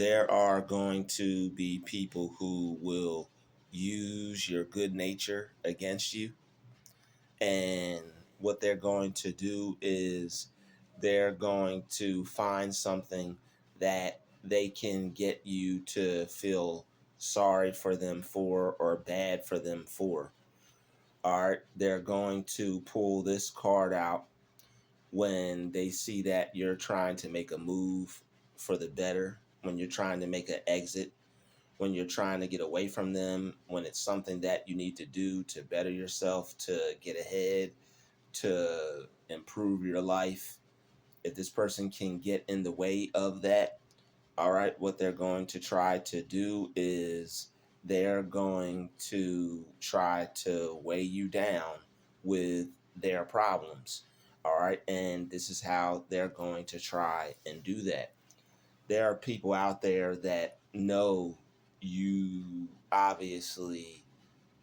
there are going to be people who will use your good nature against you. And what they're going to do is they're going to find something that they can get you to feel sorry for them for or bad for them for. All right, they're going to pull this card out when they see that you're trying to make a move for the better, when you're trying to make an exit, when you're trying to get away from them, when it's something that you need to do to better yourself, to get ahead, to improve your life. If this person can get in the way of that, all right, what they're going to try to do is they're going to try to weigh you down with their problems. All right, and this is how they're going to try and do that. There are people out there that know you obviously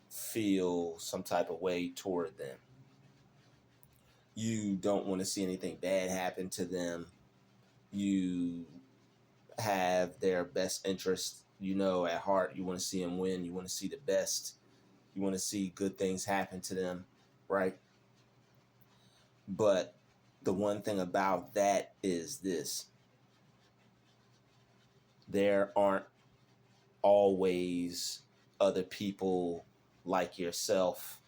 feel some type of way toward them. You don't want to see anything bad happen to them. You have their best interest, at heart. You want to see them win. You want to see the best. You want to see good things happen to them, right? But the one thing about that is this: there aren't always other people like yourself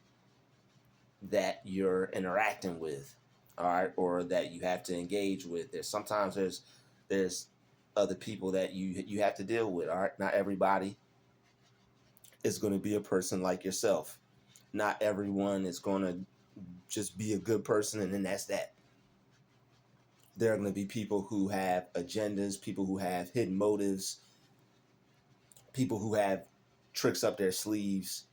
that you're interacting with, all right, or that you have to engage with. There's other people that you have to deal with, all right? Not everybody is going to be a person like yourself. Not everyone is going to just be a good person and then that's that. There are going to be people who have agendas, people who have hidden motives, people who have tricks up their sleeves,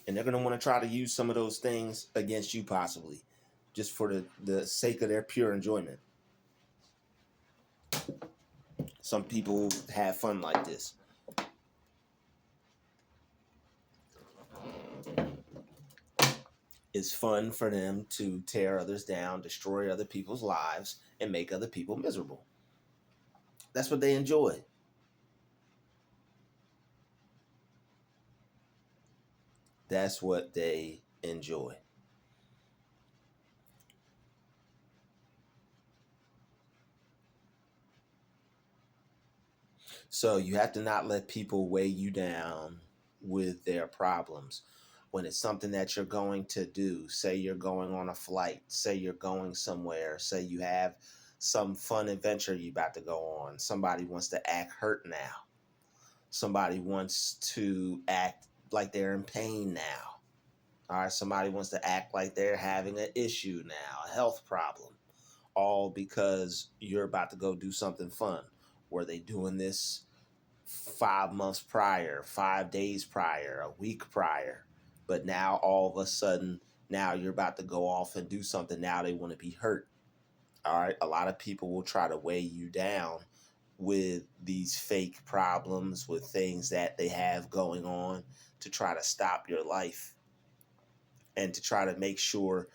and they're going to want to try to use some of those things against you, possibly just for the sake of their pure enjoyment. Some people have fun like this. It's fun for them to tear others down, destroy other people's lives, and make other people miserable. That's what they enjoy. That's what they enjoy. So you have to not let people weigh you down with their problems. When it's something that you're going to do, say you're going on a flight, say you're going somewhere, say you have some fun adventure you're about to go on. Somebody wants to act hurt now. Somebody wants to act like they're in pain now. All right, somebody wants to act like they're having an issue now, a health problem, all because you're about to go do something fun. Were they doing this 5 months prior, 5 days prior, a week prior? But now all of a sudden, now you're about to go off and do something. Now they want to be hurt. All right, a lot of people will try to weigh you down with these fake problems, with things that they have going on to try to stop your life and to try to make sure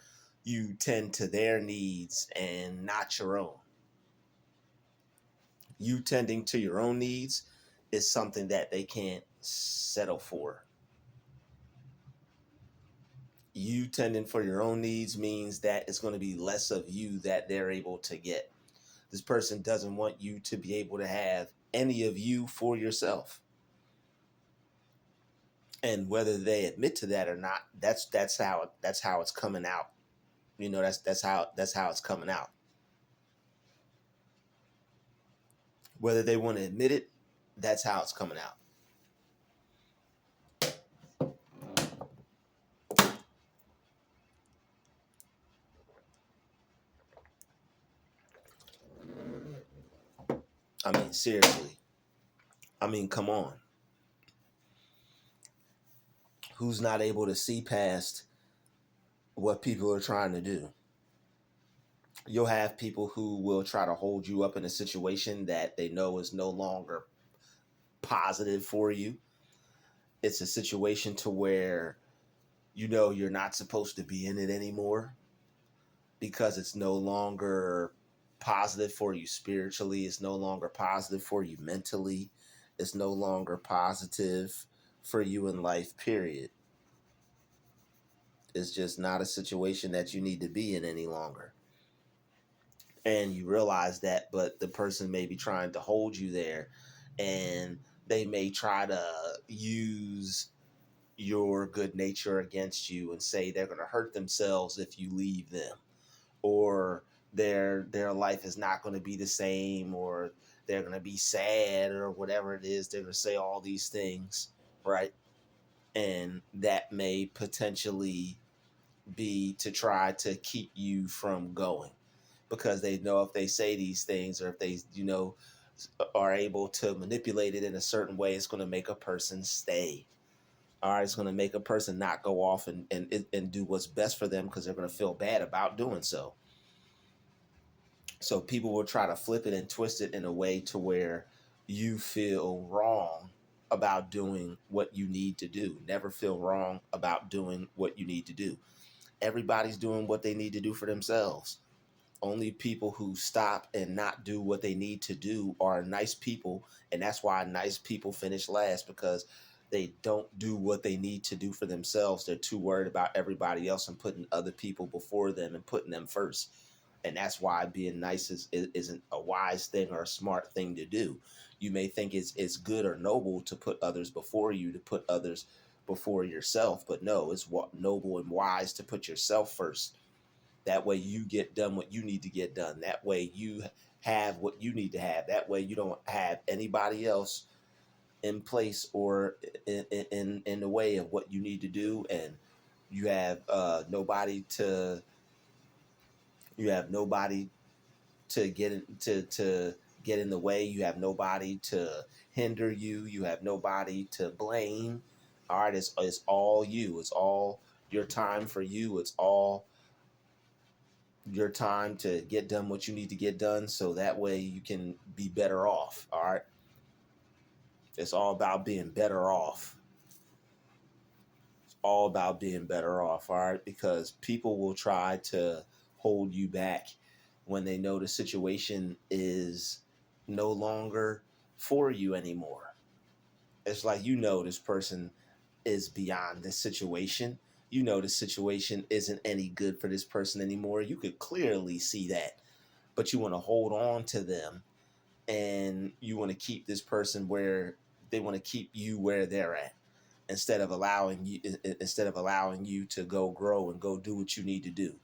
you tend to their needs and not your own. You tending to your own needs is something that they can't settle for. You tending for your own needs means that it's going to be less of you that they're able to get. This person doesn't want you to be able to have any of you for yourself. And whether they admit to that or not, that's how it's coming out. That's how it's coming out. Whether they want to admit it, that's how it's coming out. I mean, seriously. I mean, come on. Who's not able to see past what people are trying to do? You'll have people who will try to hold you up in a situation that they know is no longer positive for you. It's a situation to where you're not supposed to be in it anymore because it's no longer positive for you spiritually. It's no longer positive for you mentally. It's no longer positive for you in life, period. It's just not a situation that you need to be in any longer. And you realize that, but the person may be trying to hold you there, and they may try to use your good nature against you and say they're going to hurt themselves if you leave them, or their life is not going to be the same, or they're going to be sad, or whatever it is. They're going to say all these things, right? And that may potentially be to try to keep you from going, because they know if they say these things, or if they, are able to manipulate it in a certain way, it's going to make a person stay. All right, it's going to make a person not go off and do what's best for them, because they're going to feel bad about doing so. So people will try to flip it and twist it in a way to where you feel wrong about doing what you need to do. Never feel wrong about doing what you need to do. Everybody's doing what they need to do for themselves. Only people who stop and not do what they need to do are nice people. And that's why nice people finish last, because they don't do what they need to do for themselves. They're too worried about everybody else and putting other people before them and putting them first. And that's why being nice isn't a wise thing or a smart thing to do. You may think it's good or noble to put others before you, to put others before yourself, but no, it's noble and wise to put yourself first. That way you get done what you need to get done. That way you have what you need to have. That way you don't have anybody else in place or in the way of what you need to do, and you have nobody to get to get in the way. You have nobody to hinder you. You have nobody to blame. All right, it's all you. It's all your time for you. It's all your time to get done what you need to get done, so that way you can be better off. All right, it's all about being better off. It's all about being better off. All right, because people will try to hold you back when they know the situation is no longer for you anymore. It's like, this person is beyond this situation. The situation isn't any good for this person anymore. You could clearly see that, but you want to hold on to them, and you want to keep this person where they want to keep you where they're at, instead of allowing you to go grow and go do what you need to do.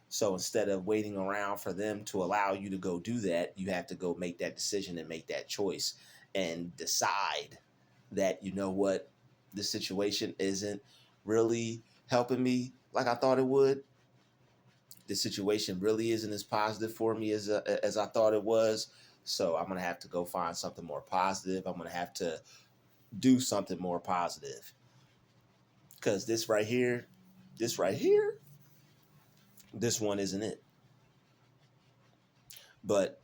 So instead of waiting around for them to allow you to go do that, you have to go make that decision and make that choice and decide that, what, the situation isn't really helping me like I thought it would. The situation really isn't as positive for me as I thought it was. So I'm gonna have to go find something more positive. I'm gonna have to do something more positive, because this right here, this one isn't it. But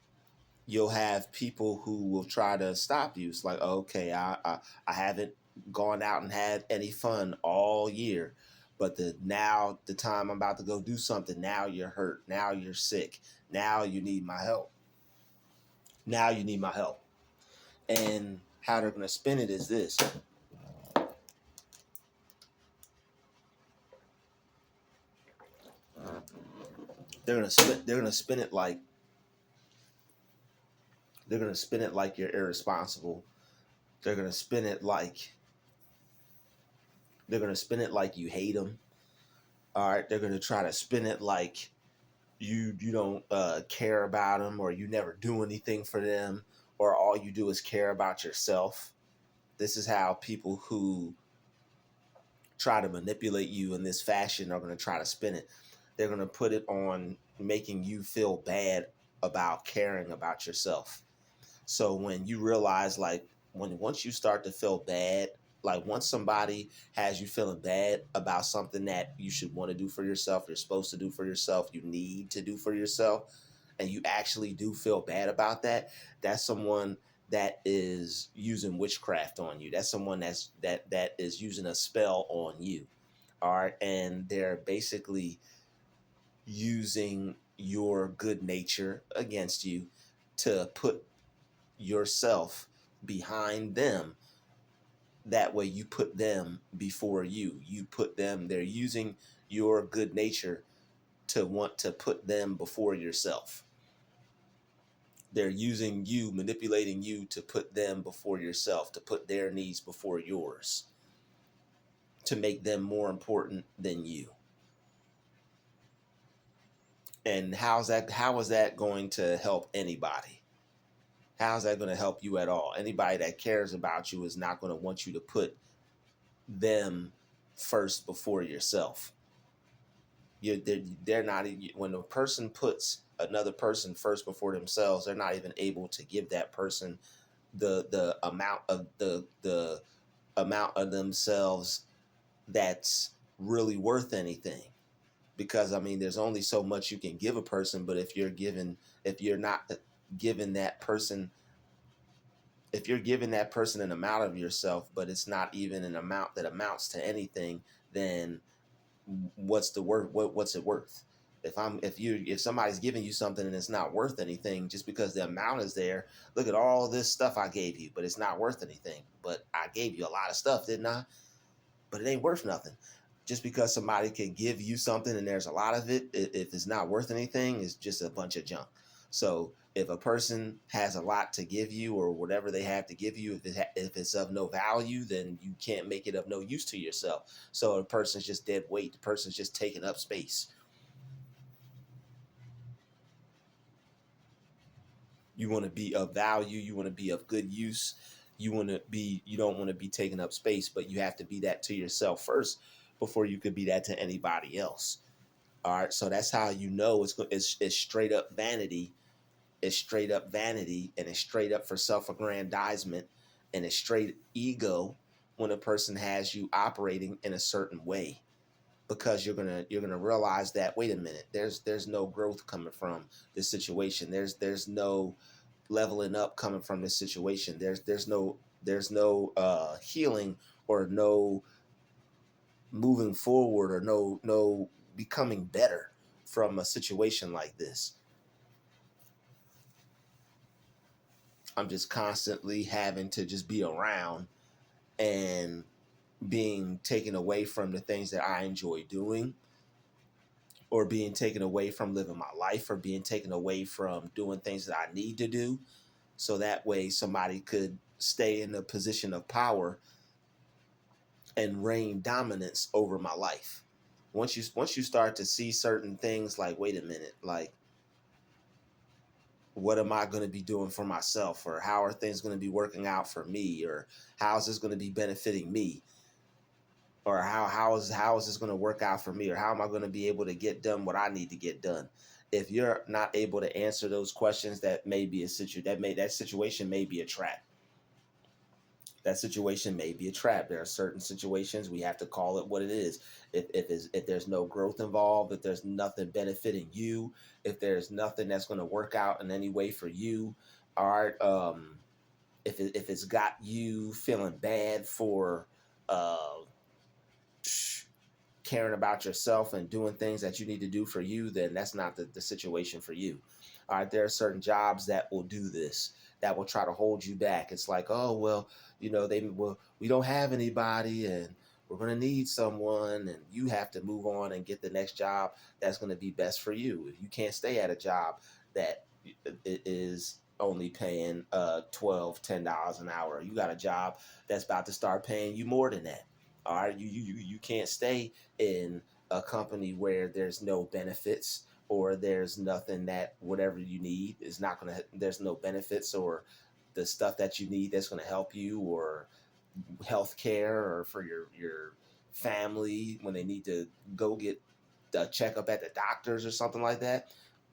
you'll have people who will try to stop you. It's like, okay, I haven't gone out and had any fun all year, but the time I'm about to go do something, now you're hurt, now you're sick, now you need my help. Now you need my help. And how they're going to spin it is this. They're going to spin it like you're irresponsible. They're going to spin it like you hate them. All right, they're going to try to spin it like you don't care about them, or you never do anything for them, or all you do is care about yourself. This is how people who try to manipulate you in this fashion are going to try to spin it. They're going to put it on making you feel bad about caring about yourself. So when you realize, like, once you start to feel bad, like once somebody has you feeling bad about something that you should want to do for yourself, you're supposed to do for yourself, you need to do for yourself, and you actually do feel bad about that, that's someone that is using witchcraft on you. That's someone that is using a spell on you. All right, and they're basically using your good nature against you to put yourself behind them. That way you put them before you. You put them, they're using your good nature to want to put them before yourself. They're using you, manipulating you to put them before yourself, to put their needs before yours, to make them more important than you. And how is that going to help anybody? How's that going to help you at all? Anybody that cares about you is not going to want you to put them first before yourself. They're not, when a person puts another person first before themselves, they're not even able to give that person the amount of the amount of themselves that's really worth anything. Because I mean, there's only so much you can give a person, but if you're not giving that person, if you're giving that person an amount of yourself, but it's not even an amount that amounts to anything, then what's the worth? What's it worth? If somebody's giving you something and it's not worth anything, just because the amount is there, look at all this stuff I gave you, but it's not worth anything. But I gave you a lot of stuff, didn't I? But it ain't worth nothing. Just because somebody can give you something and there's a lot of it, if it's not worth anything, it's just a bunch of junk. So if a person has a lot to give you, or whatever they have to give you, if it's of no value, then you can't make it of no use to yourself. So the person's just dead weight. The person's just taking up space. You want to be of value. You want to be of good use. You don't want to be taking up space, but you have to be that to yourself first before you could be that to anybody else. All right. So that's how you know it's straight up vanity. It's straight up vanity, and it's straight up for self-aggrandizement, and it's straight ego when a person has you operating in a certain way, because you're gonna realize that, wait a minute, there's no growth coming from this situation. There's no leveling up coming from this situation. There's no healing, or no moving forward, or no becoming better from a situation like this. I'm just constantly having to just be around, and being taken away from the things that I enjoy doing, or being taken away from living my life, or being taken away from doing things that I need to do, so that way somebody could stay in a position of power and reign dominance over my life. Once you start to see certain things, like, wait a minute, like, what am I going to be doing for myself, or how are things going to be working out for me, or how is this going to be benefiting me, or how is this going to work out for me, or how am I going to be able to get done what I need to get done? If you're not able to answer those questions, that may be that situation may be a trap. That situation may be a trap. There are certain situations we have to call it what it is. If there's no growth involved, if there's nothing benefiting you, if there's nothing that's going to work out in any way for you, all right. If it's got you feeling bad for uh, caring about yourself and doing things that you need to do for you, then that's not the situation for you. All right, there are certain jobs that will do this, that will try to hold you back. It's like, oh, well, we don't have anybody, and we're going to need someone, and you have to move on and get the next job that's going to be best for you. If you can't stay at a job that is only paying $10 an hour, you got a job that's about to start paying you more than that. All right, you can't stay in a company where there's no benefits, or there's nothing, that whatever you need is not going to, there's no benefits, or the stuff that you need that's going to help you, or health care, or for your family when they need to go get a checkup at the doctors or something like that.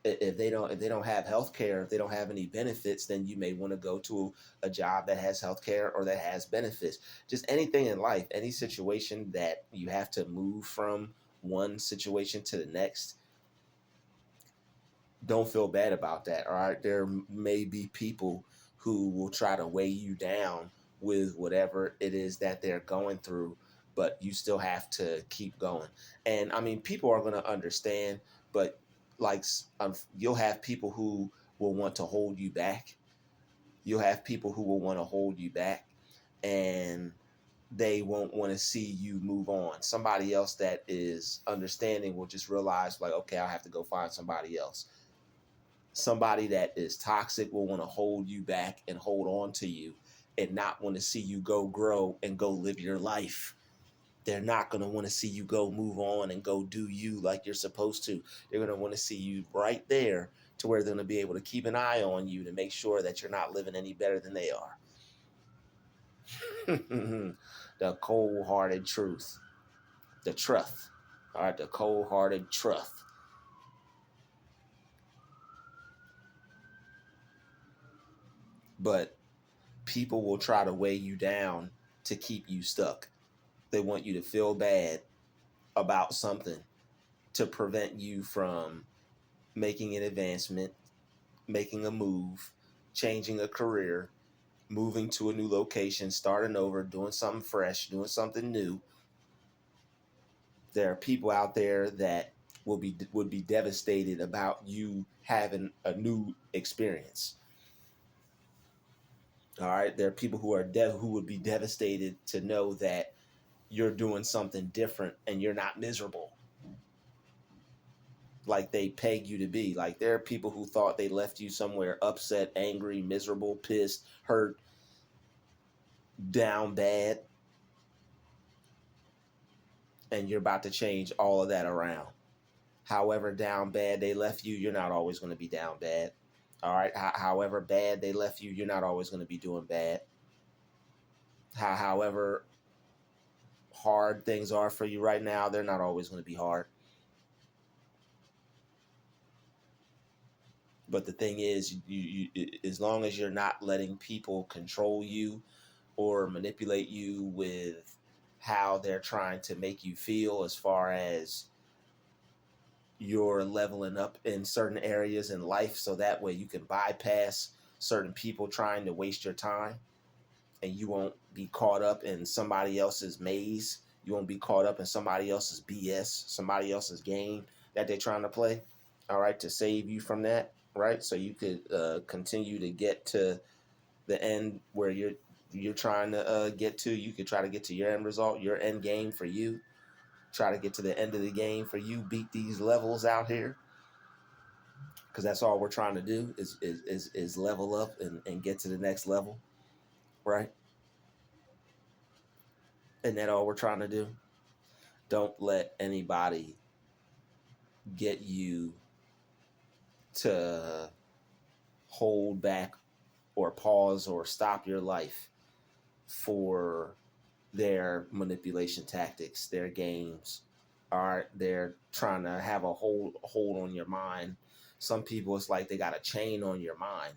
If they don't have health care, if they don't have any benefits, then you may want to go to a job that has health care, or that has benefits. Just anything in life, any situation that you have to move from one situation to the next, don't feel bad about that. All right, there may be people who will try to weigh you down with whatever it is that they're going through, but you still have to keep going. And I mean, people are going to understand, but like you'll have people who will want to hold you back. You'll have people who will want to hold you back, and they won't want to see you move on. Somebody else that is understanding will just realize, like, okay, I'll have to go find somebody else. Somebody that is toxic will want to hold you back and hold on to you and not want to see you go grow and go live your life. They're not going to want to see you go move on and go do you like you're supposed to. They're going to want to see you right there to where they're going to be able to keep an eye on you to make sure that you're not living any better than they are. The cold-hearted truth. The truth. All right, the cold-hearted truth. But people will try to weigh you down to keep you stuck. They want you to feel bad about something to prevent you from making an advancement, making a move, changing a career, moving to a new location, starting over, doing something fresh, doing something new. There are people out there that would be devastated about you having a new experience. All right, there are people who are who would be devastated to know that you're doing something different and you're not miserable like they peg you to be. Like there are people who thought they left you somewhere upset, angry, miserable, pissed, hurt, down bad, and you're about to change all of that around. However down bad they left you, you're not always going to be down bad. All right. However bad they left you, you're not always going to be doing bad. However hard things are for you right now, they're not always going to be hard. But the thing is, as long as you're not letting people control you or manipulate you with how they're trying to make you feel as far as you're leveling up in certain areas in life, so that way you can bypass certain people trying to waste your time and you won't be caught up in somebody else's maze. You won't be caught up in somebody else's BS, somebody else's game that they're trying to play. All right, to save you from that, right? So you could continue to get to the end where you're trying to get to. You could try to get to your end result, your end game for you. Try to get to the end of the game for you. Beat these levels out here, because that's all we're trying to do is level up and get to the next level, right? And that all we're trying to do. Don't let anybody get you to hold back or pause or stop your life for their manipulation tactics, their games. They're trying to have a hold on your mind. Some people, it's like they got a chain on your mind,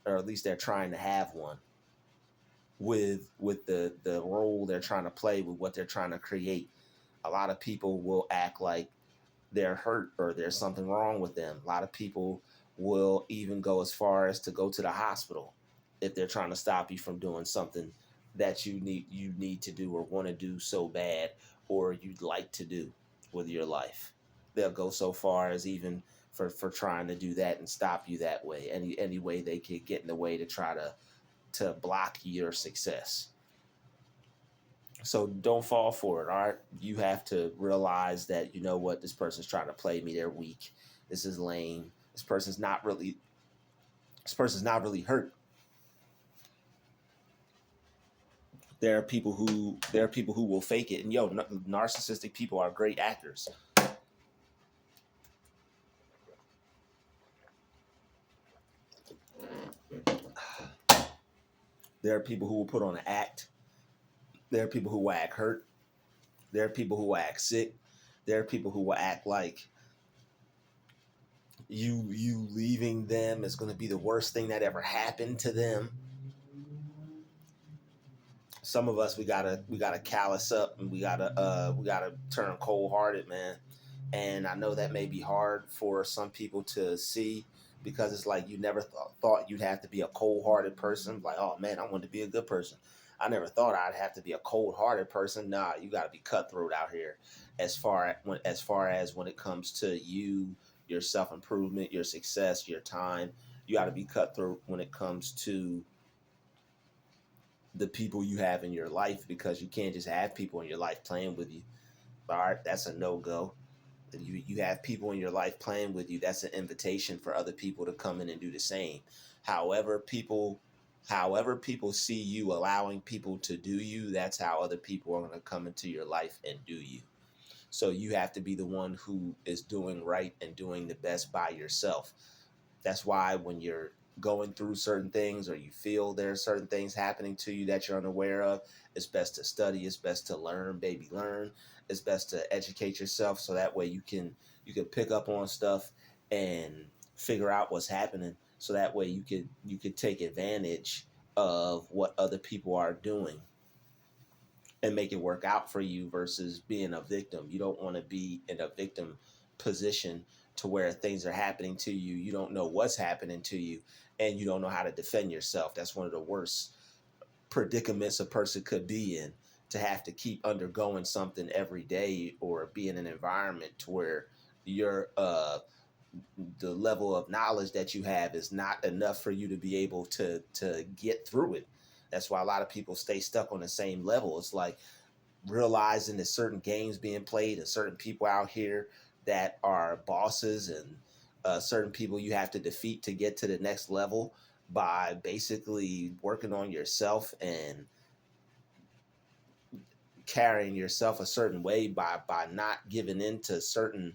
or at least they're trying to have one with the role they're trying to play, with what they're trying to create. A lot of people will act like they're hurt or there's something wrong with them. A lot of people will even go as far as to go to the hospital if they're trying to stop you from doing something that you need to do or want to do so bad, or you'd like to do with your life. They'll go so far as even for trying to do that and stop you that way. Any way they could get in the way to try to block your success. So don't fall for it. All right, you have to realize that, you know what, this person's trying to play me. They're weak. This is lame. This person's not really hurt. There are people who will fake it. And narcissistic people are great actors. There are people who will put on an act. There are people who will act hurt. There are people who will act sick. There are people who will act like you leaving them is going to be the worst thing that ever happened to them. Some of us, we gotta callous up, and we gotta turn cold hearted, man. And I know that may be hard for some people to see, because it's like you never thought you'd have to be a cold hearted person. Like, oh man, I want to be a good person. I never thought I'd have to be a cold hearted person. Nah, you got to be cutthroat out here, as far as when it comes to you your self-improvement, your success, your time. You got to be cutthroat when it comes to the people you have in your life, because you can't just have people in your life playing with you. All right, that's a no-go. You have people in your life playing with you, that's an invitation for other people to come in and do the same. However people however people see you allowing people to do you, that's how other people are going to come into your life and do you. So you have to be the one who is doing right and doing the best by yourself. That's why when you're going through certain things, or you feel there are certain things happening to you that you're unaware of, it's best to study, it's best to learn, baby, learn. It's best to educate yourself, so that way you can pick up on stuff and figure out what's happening, so that way you could take advantage of what other people are doing and make it work out for you, versus being a victim. You don't want to be in a victim position to where things are happening to you. You don't know what's happening to you, and you don't know how to defend yourself. That's one of the worst predicaments a person could be in, to have to keep undergoing something every day, or be in an environment to where you're the level of knowledge that you have is not enough for you to be able to get through it. That's why a lot of people stay stuck on the same level. It's like realizing that certain games being played, and certain people out here that are bosses, and certain people you have to defeat to get to the next level, by basically working on yourself and carrying yourself a certain way, by not giving in to certain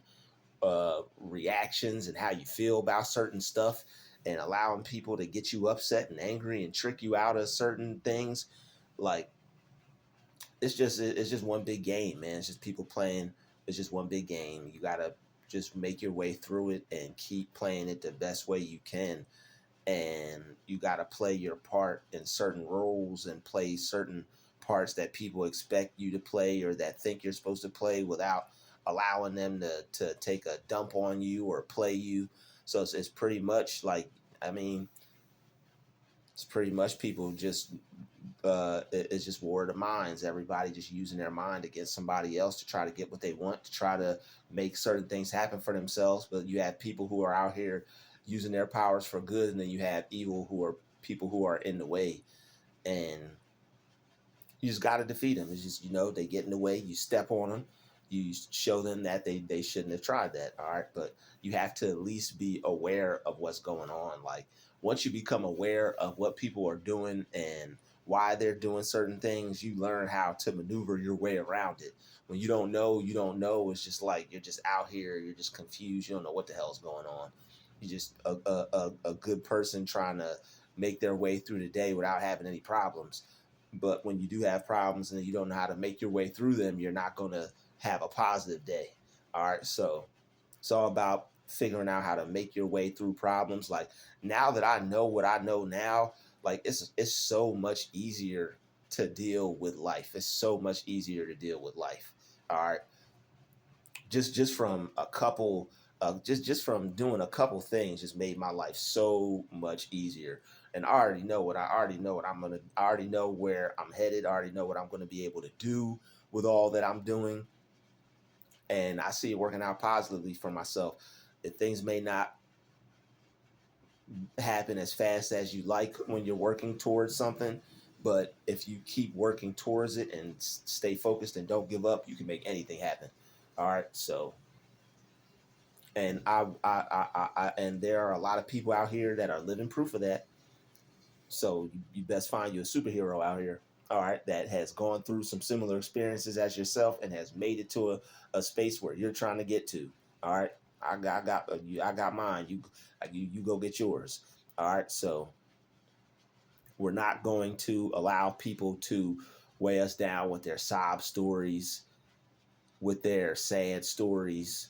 reactions and how you feel about certain stuff, and allowing people to get you upset and angry and trick you out of certain things. Like, it's just one big game, man. It's just people playing. It's just one big game. You gotta just make your way through it and keep playing it the best way you can. And you gotta play your part in certain roles, and play certain parts that people expect you to play, or that think you're supposed to play, without allowing them to take a dump on you or play you. So it's pretty much like, I mean, it's pretty much people just it's just war of the minds. Everybody just using their mind against somebody else to try to get what they want, to try to make certain things happen for themselves. But you have people who are out here using their powers for good, and then you have evil, who are people who are in the way, and you just got to defeat them. It's just, they get in the way, you step on them, you show them that they shouldn't have tried that. All right, but you have to at least be aware of what's going on. Like, once you become aware of what people are doing and why they're doing certain things, you learn how to maneuver your way around it. When you don't know, you don't know. It's just like you're just out here, you're just confused, you don't know what the hell's going on. You're just a good person trying to make their way through the day without having any problems. But when you do have problems and you don't know how to make your way through them, you're not going to have a positive day. All right. So it's all about figuring out how to make your way through problems. Like, now that I know what I know now, like, it's so much easier to deal with life. It's so much easier to deal with life. All right. Just from a couple just from doing a couple things, just made my life so much easier. And I already know where I'm headed. I already know what I'm going to be able to do with all that I'm doing, and I see it working out positively for myself. If things may not happen as fast as you like when you're working towards something, but if you keep working towards it and stay focused and don't give up, you can make anything happen. All right. So, and and there are a lot of people out here that are living proof of that. So you best find you a superhero out here, all right, that has gone through some similar experiences as yourself, and has made it to a space where you're trying to get to. All right, I got mine. You go get yours. All right, so we're not going to allow people to weigh us down with their sob stories, with their sad stories,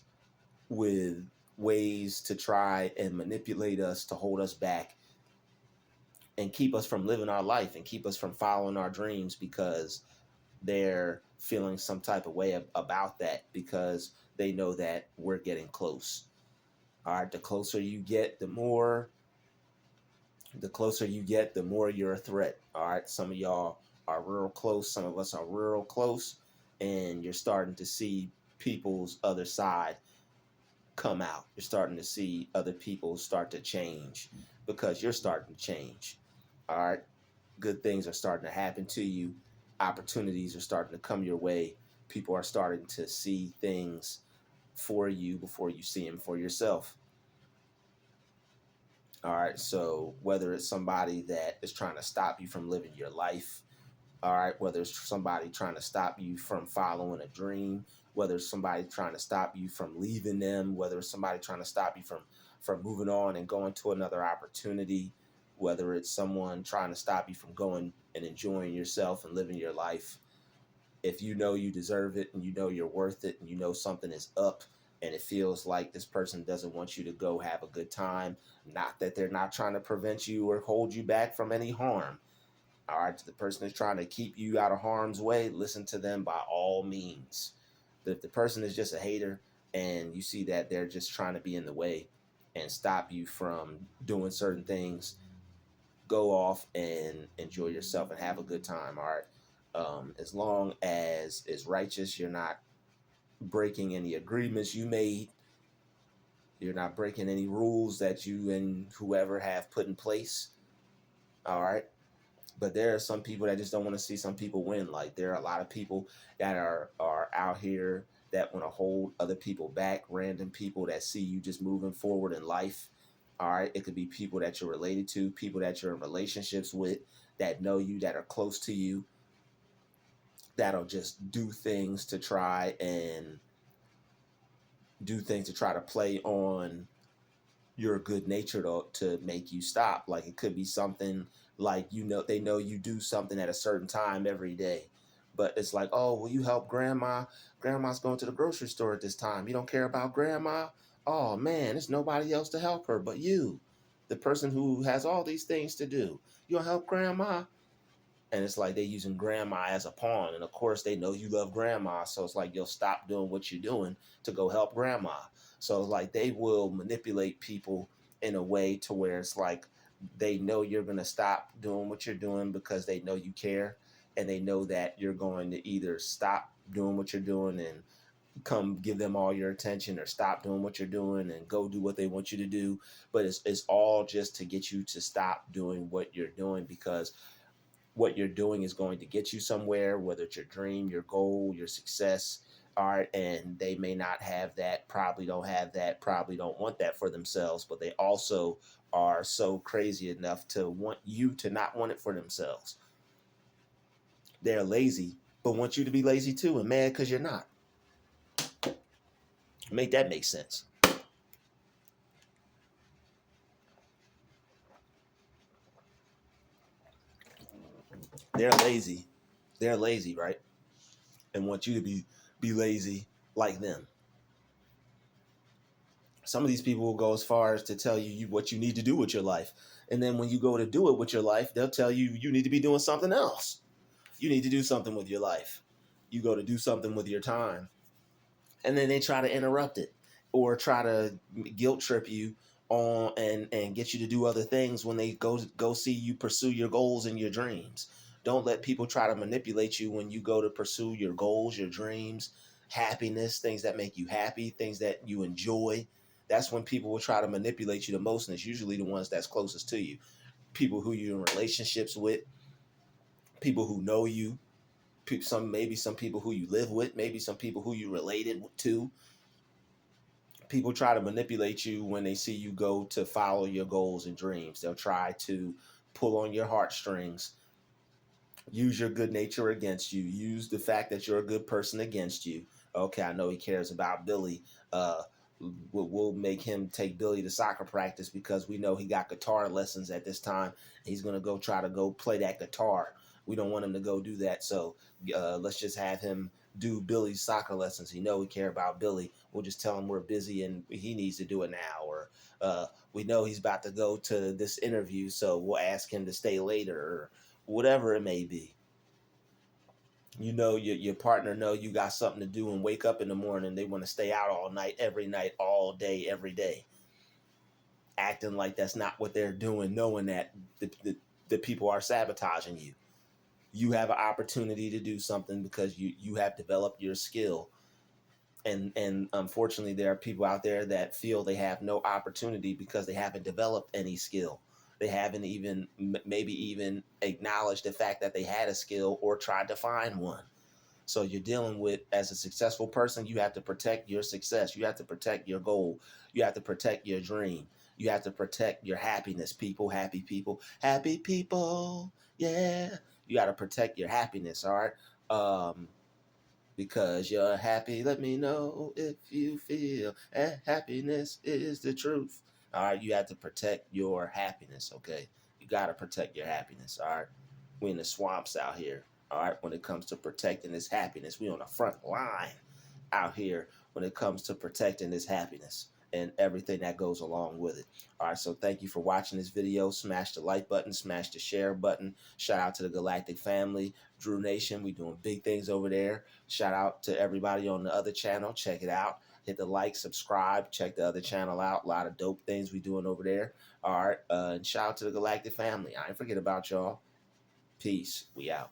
with ways to try and manipulate us, to hold us back and keep us from living our life and keep us from following our dreams, because they're feeling some type of way about that, because they know that we're getting close. All right, the closer you get, the more you're a threat. All right, some of y'all are real close, some of us are real close, and you're starting to see people's other side. come out. You're starting to see other people start to change because you're starting to change. All right. Good things are starting to happen to you. Opportunities are starting to come your way. People are starting to see things for you before you see them for yourself. All right. So whether it's somebody that is trying to stop you from living your life, all right, whether it's somebody trying to stop you from following a dream, whether it's somebody trying to stop you from leaving them, whether it's somebody trying to stop you from moving on and going to another opportunity, whether it's someone trying to stop you from going and enjoying yourself and living your life. If you know you deserve it and you know you're worth it and you know something is up and it feels like this person doesn't want you to go have a good time, not that they're not trying to prevent you or hold you back from any harm. All right, the person is trying to keep you out of harm's way, listen to them by all means. If the person is just a hater and you see that they're just trying to be in the way and stop you from doing certain things, go off and enjoy yourself and have a good time. All right. As long as it's righteous, you're not breaking any agreements you made. You're not breaking any rules that you and whoever have put in place. All right. But there are some people that just don't want to see some people win. Like there are a lot of people that are out here that want to hold other people back, random people that see you just moving forward in life. All right. It could be people that you're related to, people that you're in relationships with, that know you, that are close to you, that'll just do things to try to play on your good nature to make you stop. Like it could be something like, they know you do something at a certain time every day, but it's like, oh, will you help grandma? Grandma's going to the grocery store at this time. You don't care about grandma? Oh man, there's nobody else to help her but you, the person who has all these things to do. You'll help grandma? And it's like they using grandma as a pawn, and of course they know you love grandma, so it's like you'll stop doing what you're doing to go help grandma. So it's like they will manipulate people in a way to where it's like they know you're going to stop doing what you're doing because they know you care, and they know that you're going to either stop doing what you're doing and come give them all your attention, or stop doing what you're doing and go do what they want you to do. But it's all just to get you to stop doing what you're doing, because what you're doing is going to get you somewhere, whether it's your dream, your goal, your success. All right. And they may not have that, probably don't have that, probably don't want that for themselves, but they also are so crazy enough to want you to not want it for themselves. They're lazy, but want you to be lazy too and mad because you're not. Make that make sense. They're lazy. They're lazy, right? And want you to be lazy like them. Some of these people will go as far as to tell you what you need to do with your life. And then when you go to do it with your life, they'll tell you you need to be doing something else. You need to do something with your life. You go to do something with your time, and then they try to interrupt it or try to guilt trip you on and get you to do other things when they go see you pursue your goals and your dreams. Don't let people try to manipulate you when you go to pursue your goals, your dreams, happiness, things that make you happy, things that you enjoy. That's when people will try to manipulate you the most, and it's usually the ones that's closest to you. People who you're in relationships with, people who know you, maybe some people who you live with, maybe some people who you related to. People try to manipulate you when they see you go to follow your goals and dreams. They'll try to pull on your heartstrings, use your good nature against you, use the fact that you're a good person against you. Okay, I know he cares about Billy. We'll make him take Billy to soccer practice because we know he got guitar lessons at this time. He's going to go try to go play that guitar. We don't want him to go do that. So let's just have him do Billy's soccer lessons. He know we care about Billy. We'll just tell him we're busy and he needs to do it now. Or we know he's about to go to this interview, so we'll ask him to stay later, or whatever it may be. You know, your partner know you got something to do and wake up in the morning. They want to stay out all night, all day, every day, acting like that's not what they're doing, knowing that the people are sabotaging you. You have an opportunity to do something because you have developed your skill And unfortunately, there are people out there that feel they have no opportunity because they haven't developed any skill. They haven't even maybe even acknowledged the fact that they had a skill or tried to find one. So you're dealing with, as a successful person, you have to protect your success. You have to protect your goal. You have to protect your dream. You have to protect your happiness, people, happy people, happy people. Yeah. You got to protect your happiness. All right. Because you're happy, let me know if you feel happiness is the truth. All right. You have to protect your happiness. Okay. You got to protect your happiness. All right. We're in the swamps out here. All right. When it comes to protecting this happiness, we on the front line out here when it comes to protecting this happiness and everything that goes along with it. All right, so thank you for watching this video. Smash the like button, smash the share button. Shout out to the Galactic family, Druuill Nation. We doing big things over there. Shout out to everybody on the other channel. Check it out. Hit the like, subscribe, check the other channel out. A lot of dope things we doing over there. All right, and shout out to the Galactic family. I ain't forget about y'all. Peace. We out.